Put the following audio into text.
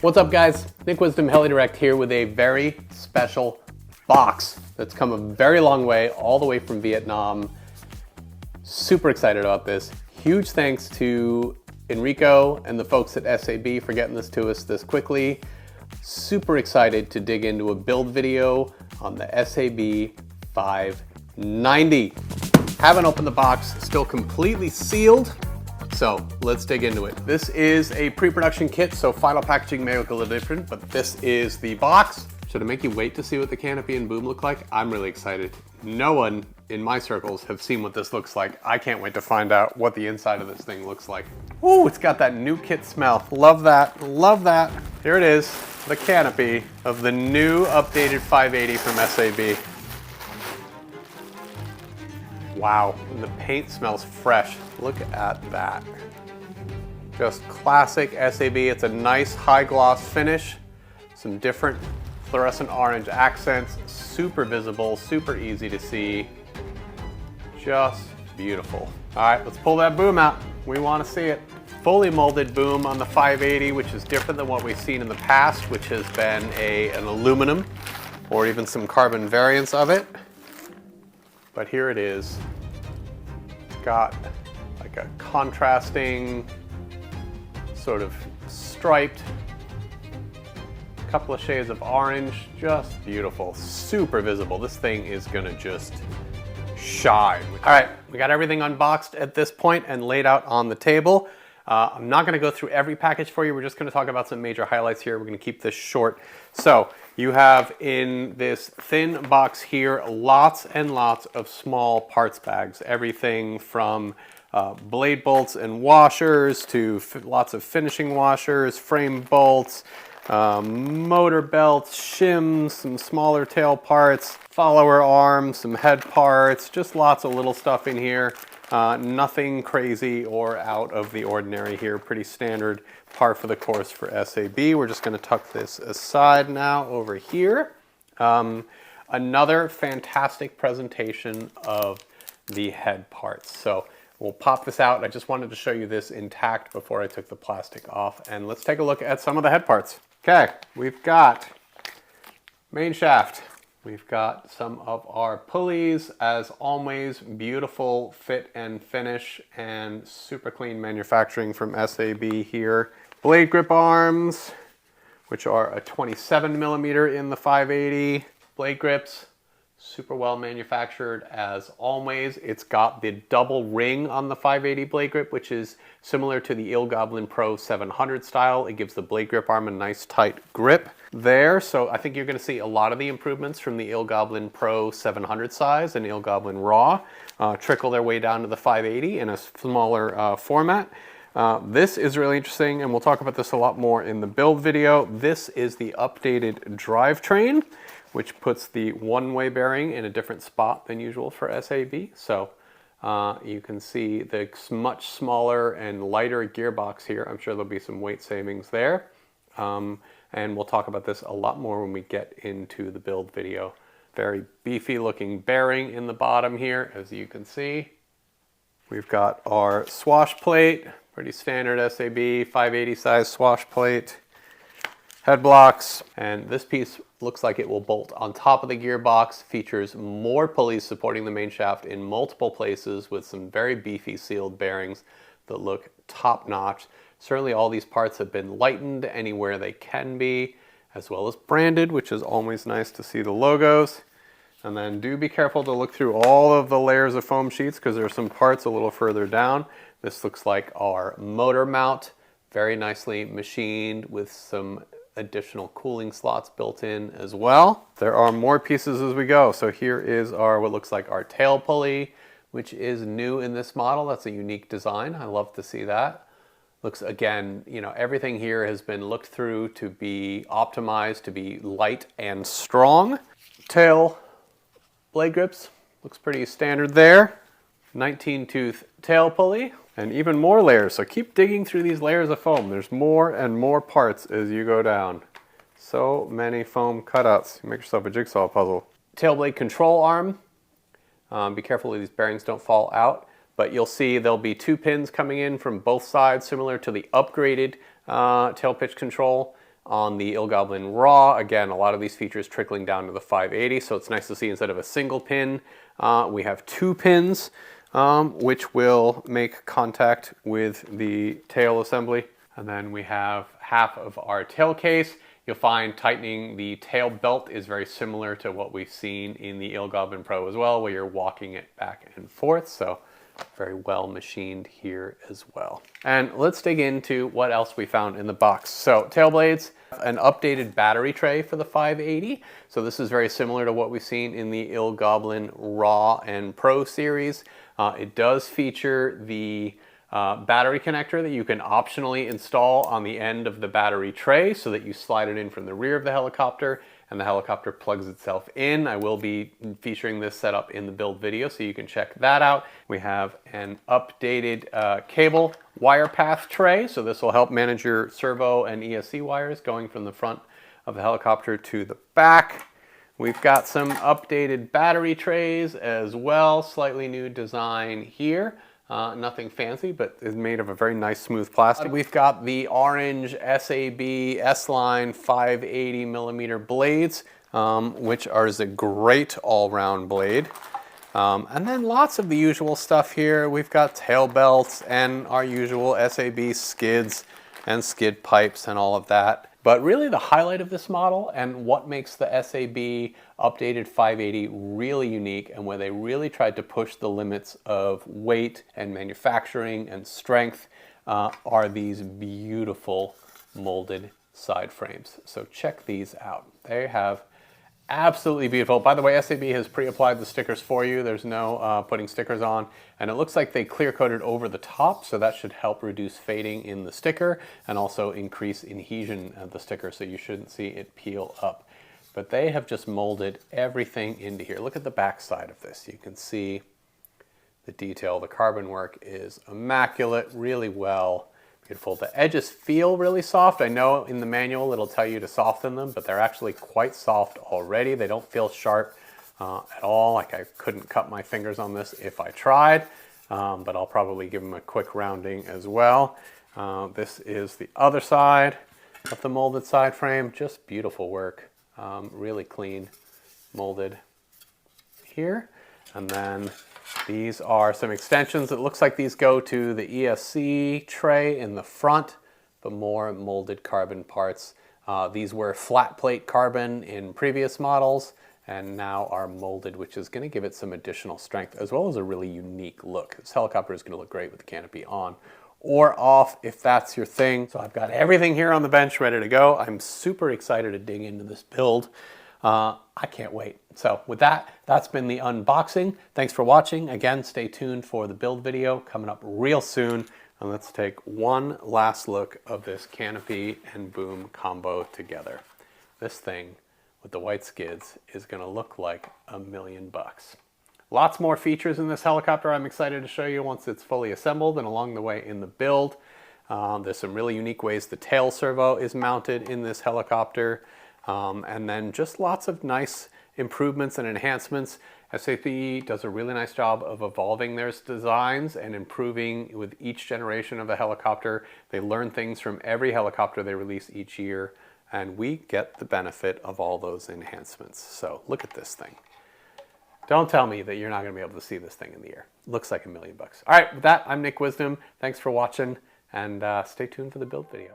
What's up guys? Nick Wisdom, Heli Direct here with a very special box that's come a very long way, all the way from Vietnam. Super excited about this. Huge thanks to Enrico and the folks at SAB for getting this to us this quickly. Super excited to dig into a build video on the SAB 590. Haven't opened the box, still completely sealed. So let's dig into it. This is a pre-production kit, so final packaging may look a little different, but this is the box. Should it make you wait to see what the canopy and boom look like? I'm really excited. No one in my circles have seen what this looks like. I can't wait to find out what the inside of this thing looks like. Ooh, it's got that new kit smell. Love that, love that. Here it is, the canopy of the new updated 580 from SAB. Wow, and the paint smells fresh. Look at that. Just classic SAB. It's a nice high gloss finish. Some different fluorescent orange accents. Super visible, super easy to see. Just beautiful. All right, let's pull that boom out. We want to see it. Fully molded boom on the 580, which is different than what we've seen in the past, which has been an aluminum or even some carbon variants of it. But here it is. It's got like a contrasting, sort of striped, couple of shades of orange, just beautiful, super visible. This thing is gonna just shine. All right, we got everything unboxed at this point and laid out on the table. I'm not gonna go through every package for you. We're just gonna talk about some major highlights here. We're gonna keep this short. So you have in this thin box here, lots and lots of small parts bags. Everything from blade bolts and washers to lots of finishing washers, frame bolts, motor belts, shims, some smaller tail parts, follower arms, some head parts, just lots of little stuff in here. Nothing crazy or out of the ordinary here. Pretty standard, par for the course for SAB. We're just going to tuck this aside now over here. Another fantastic presentation of the head parts. So we'll pop this out. I just wanted to show you this intact before I took the plastic off. And let's take a look at some of the head parts. Okay, we've got main shaft. We've got some of our pulleys, as always, beautiful fit and finish and super clean manufacturing from SAB here. Blade grip arms, which are a 27 millimeter in the 580. Blade grips, super well manufactured as always. It's got the double ring on the 580 blade grip, which is similar to the Il Goblin Pro 700 style. It gives the blade grip arm a nice tight grip there. So I think you're going to see a lot of the improvements from the Il Goblin Pro 700 size and Il Goblin Raw trickle their way down to the 580 in a smaller format. This is really interesting, and we'll talk about this a lot more in the build video. This is the updated drivetrain, which puts the one-way bearing in a different spot than usual for SAB. So you can see the much smaller and lighter gearbox here. I'm sure there'll be some weight savings there. And we'll talk about this a lot more when we get into the build video. Very beefy looking bearing in the bottom here, as you can see. We've got our swash plate, pretty standard SAB 580 size swash plate. Head blocks, and this piece looks like it will bolt on top of the gearbox, features more pulleys supporting the main shaft in multiple places with some very beefy sealed bearings that look top notch. Certainly all these parts have been lightened anywhere they can be, as well as branded, which is always nice to see the logos. And then do be careful to look through all of the layers of foam sheets because there are some parts a little further down. This looks like our motor mount, very nicely machined with some additional cooling slots built in as well. There are more pieces as we go. So here is our what looks like our tail pulley, which is new in this model. That's a unique design. I love to see that. Looks, again, you know, everything here has been looked through to be optimized to be light and strong. Tail blade grips, looks pretty standard there. 19-tooth tail pulley, and even more layers. So keep digging through these layers of foam. There's more and more parts as you go down. So many foam cutouts. You make yourself a jigsaw puzzle. Tail blade control arm. Be careful these bearings don't fall out. But you'll see there'll be 2 pins coming in from both sides, similar to the upgraded tail pitch control. on the Il Goblin Raw. Again, a lot of these features trickling down to the 580, so it's nice to see instead of a single pin, we have 2 pins, which will make contact with the tail assembly. And then we have half of our tail case. You'll find tightening the tail belt is very similar to what we've seen in the Il Goblin Pro as well, where you're walking it back and forth. So very well machined here as well. And let's dig into what else we found in the box. So tail blades, an updated battery tray for the 580. So this is very similar to what we've seen in the Il Goblin Raw and Pro series. It does feature the battery connector that you can optionally install on the end of the battery tray so that you slide it in from the rear of the helicopter and the helicopter plugs itself in. I will be featuring this setup in the build video, so you can check that out. We have an updated cable wire path tray, so this will help manage your servo and ESC wires going from the front of the helicopter to the back. We've got some updated battery trays as well, slightly new design here. Nothing fancy, but is made of a very nice smooth plastic. We've got the orange SAB S-Line 580 millimeter blades, which is a great all-round blade. And then lots of the usual stuff here. We've got tail belts and our usual SAB skids and skid pipes and all of that. But really the highlight of this model and what makes the SAB updated 580 really unique, and where they really tried to push the limits of weight and manufacturing and strength, are these beautiful molded side frames. So check these out. They have absolutely beautiful. By the way, SAB has pre-applied the stickers for you. There's no putting stickers on, and it looks like they clear coated over the top, so that should help reduce fading in the sticker and also increase adhesion of the sticker, so you shouldn't see it peel up. But they have just molded everything into here. Look at the back side of this. You can see the detail. The carbon work is immaculate, really well. Beautiful. The edges feel really soft. I know in the manual it'll tell you to soften them, but they're actually quite soft already. They don't feel sharp at all. Like I couldn't cut my fingers on this if I tried, but I'll probably give them a quick rounding as well. This is the other side of the molded side frame. Just beautiful work. Really clean molded here. And then these are some extensions. It looks like these go to the ESC tray in the front, but more molded carbon parts. These were flat plate carbon in previous models and now are molded, which is going to give it some additional strength as well as a really unique look. This helicopter is going to look great with the canopy on or off if that's your thing. So I've got everything here on the bench ready to go. I'm super excited to dig into this build. I can't wait. So with that, that's been the unboxing. Thanks for watching. Again, stay tuned for the build video coming up real soon. And let's take one last look of this canopy and boom combo together. This thing with the white skids is going to look like $1,000,000. Lots more features in this helicopter I'm excited to show you once it's fully assembled and along the way in the build. There's some really unique ways the tail servo is mounted in this helicopter. And then just lots of nice improvements and enhancements. SAB does a really nice job of evolving their designs and improving with each generation of the helicopter. They learn things from every helicopter they release each year, and we get the benefit of all those enhancements. So look at this thing. Don't tell me that you're not going to be able to see this thing in the air. Looks like $1,000,000. All right, with that, I'm Nick Wisdom. Thanks for watching, and stay tuned for the build video.